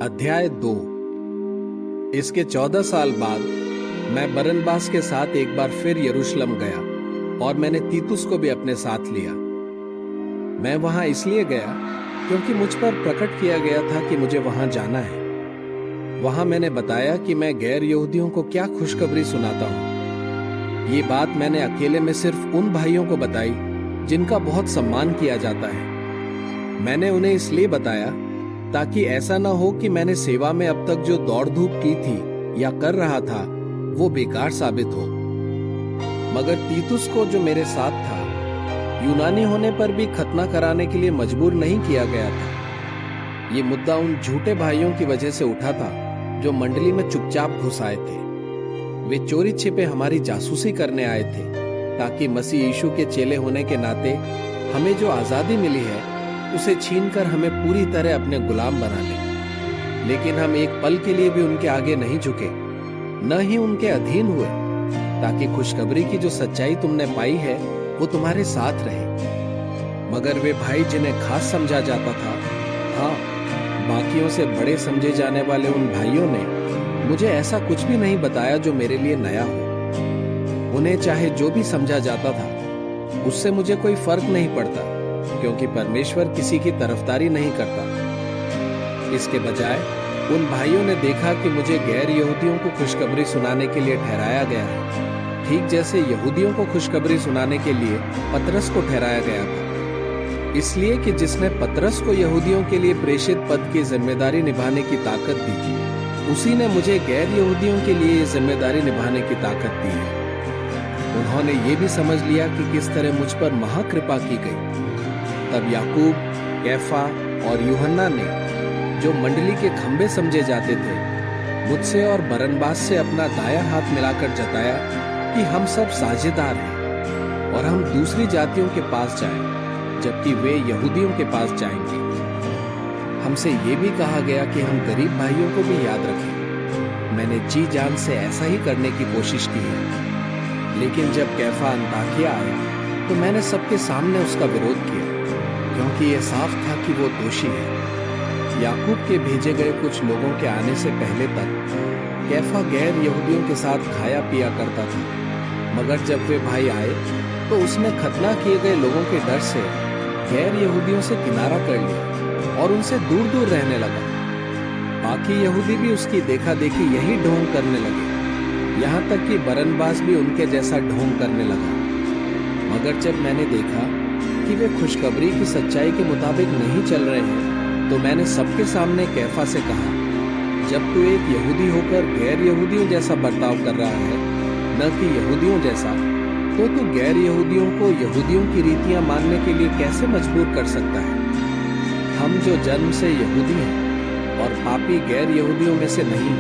अध्याय 2। इसके 14 साल बाद मैं बरनबास के साथ एक बार फिर यरूशलेम गया और मैंने तीतुस को भी अपने साथ लिया। मैं वहां इसलिए गया क्योंकि मुझ पर प्रकट किया गया था कि मुझे वहां जाना है। वहां मैंने बताया कि मैं गैर यहूदियों को क्या खुशखबरी सुनाता हूं। ये बात मैंने अकेले में सिर्फ उन भाइयों को बताई जिनका बहुत सम्मान किया जाता है। मैंने उन्हें इसलिए बताया ताकि ऐसा ना हो कि मैंने सेवा में अब तक जो दौड़ धूप की थी या कर रहा था वो बेकार साबित हो। मगर तीतुस को, जो मेरे साथ था, यूनानी होने पर भी खतना कराने के लिए मजबूर नहीं किया गया था। ये मुद्दा उन झूठे भाइयों की वजह से उठा था जो मंडली में चुपचाप घुस आए थे। वे चोरी छिपे हमारी जासूसी करने आए थे ताकि मसीह यीशु के चेले होने के नाते हमें जो आजादी मिली है उसे छीनकर हमें पूरी तरह अपने गुलाम बना ले। लेकिन हम एक पल के लिए भी उनके आगे नहीं झुके, न ही उनके अधीन हुए, ताकि खुशखबरी की जो सच्चाई तुमने पाई है वो तुम्हारे साथ रहे। मगर वे भाई जिन्हें खास समझा जाता था, हाँ, बाकियों से बड़े समझे जाने वाले उन भाइयों ने मुझे ऐसा कुछ भी नहीं बताया जो मेरे लिए नया हो। उन्हें चाहे जो भी समझा जाता था उससे मुझे कोई फर्क नहीं पड़ता, क्योंकि परमेश्वर किसी की तरफदारी नहीं करता। इसके बजाय उन भाइयों ने देखा कि मुझे गैर यहूदियों को खुशखबरी सुनाने के लिए ठहराया गया है, ठीक जैसे यहूदियों को खुशखबरी सुनाने के लिए पतरस को ठहराया गया था। इसलिए कि जिसने पतरस को यहूदियों के लिए प्रेषित पद की जिम्मेदारी निभाने की ताकत दी, उसी ने मुझे गैर यहूदियों के लिए जिम्मेदारी निभाने की ताकत दी है। उन्होंने ये भी समझ लिया कि किस तरह मुझ पर महाकृपा की गई। तब याकूब, कैफा और यूहन्ना ने, जो मंडली के खंबे समझे जाते थे, मुझसे और बरनबास से अपना दाया हाथ मिलाकर जताया कि हम सब साझेदार हैं और हम दूसरी जातियों के पास जाएं, जबकि वे यहूदियों के पास जाएंगे। हमसे ये भी कहा गया कि हम गरीब भाइयों को भी याद रखें। मैंने जी जान से ऐसा ही करने की कोशिश की है। लेकिन जब कैफा अंताकिया आया तो मैंने सबके सामने उसका विरोध किया, क्योंकि यह साफ था कि वो दोषी है। याकूब के भेजे गए कुछ लोगों के आने से पहले तक कैफा गैर यहूदियों के साथ खाया पिया करता था, मगर जब वे भाई आए तो उसने खतना किए गए लोगों के डर से गैर यहूदियों से किनारा कर लिया और उनसे दूर दूर रहने लगा। बाकी यहूदी भी उसकी देखा देखी यही ढोंग करने लगे, यहाँ तक कि बरनबास भी उनके जैसा ढोंग करने लगा। मगर जब मैंने देखा कि वे खुशखबरी की सच्चाई के मुताबिक नहीं चल रहे हैं, तो मैंने सबके सामने कैफा से कहा, जब तू एक यहूदी होकर गैर यहूदियों जैसा बर्ताव कर रहा है, न कि यहूदियों जैसा, तो तू गैर यहूदियों को यहूदियों की रीतियां मानने के लिए कैसे मजबूर कर सकता है? हम जो जन्म से यहूदी हैं और पापी गैर यहूदियों में से नहीं।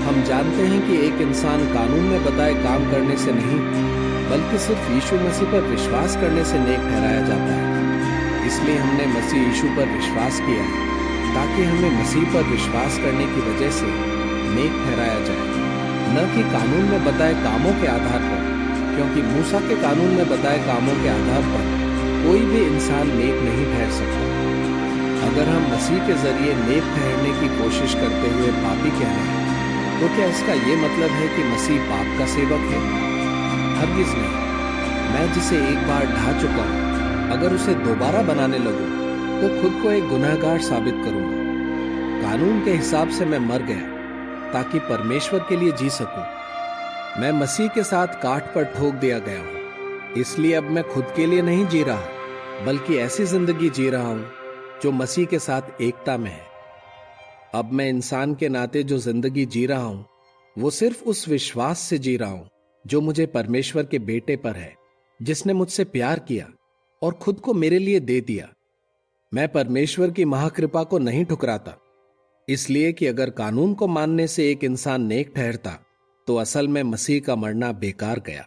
हम जानते हैं कि एक इंसान कानून में बताए काम करने से नहीं, बल्कि सिर्फ यीशु मसीह पर विश्वास करने से नेक ठहराया जाता है। इसलिए हमने मसीह यीशु पर विश्वास किया है, ताकि हमें मसीह पर विश्वास करने की वजह से नेक ठहराया जाए, न कि कानून में बताए कामों के आधार पर, क्योंकि मूसा के कानून में बताए कामों के आधार पर कोई भी इंसान नेक नहीं ठहर सकता। अगर हम मसीह के जरिए नेक ठहरने की कोशिश करते हुए पापी कह रहे हैं, तो क्या इसका ये मतलब है कि मसीह पाप का सेवक है? हरगिज नहीं। मैं जिसे एक बार ढा चुका हूं, अगर उसे दोबारा बनाने लगूं तो खुद को एक गुनहगार साबित करूंगा। कानून के हिसाब से मैं मर गया ताकि परमेश्वर के लिए जी सकूं। मैं मसीह के साथ काठ पर ठोक दिया गया हूं, इसलिए अब मैं खुद के लिए नहीं जी रहा, बल्कि ऐसी जिंदगी जी रहा हूं जो मसीह के साथ एकता में है। अब मैं इंसान के नाते जो जिंदगी जी रहा हूं वो सिर्फ उस विश्वास से जी रहा हूं जो मुझे परमेश्वर के बेटे पर है, जिसने मुझसे प्यार किया और खुद को मेरे लिए दे दिया। मैं परमेश्वर की महाकृपा को नहीं ठुकराता, इसलिए कि अगर कानून को मानने से एक इंसान नेक ठहरता तो असल में मसीह का मरना बेकार गया।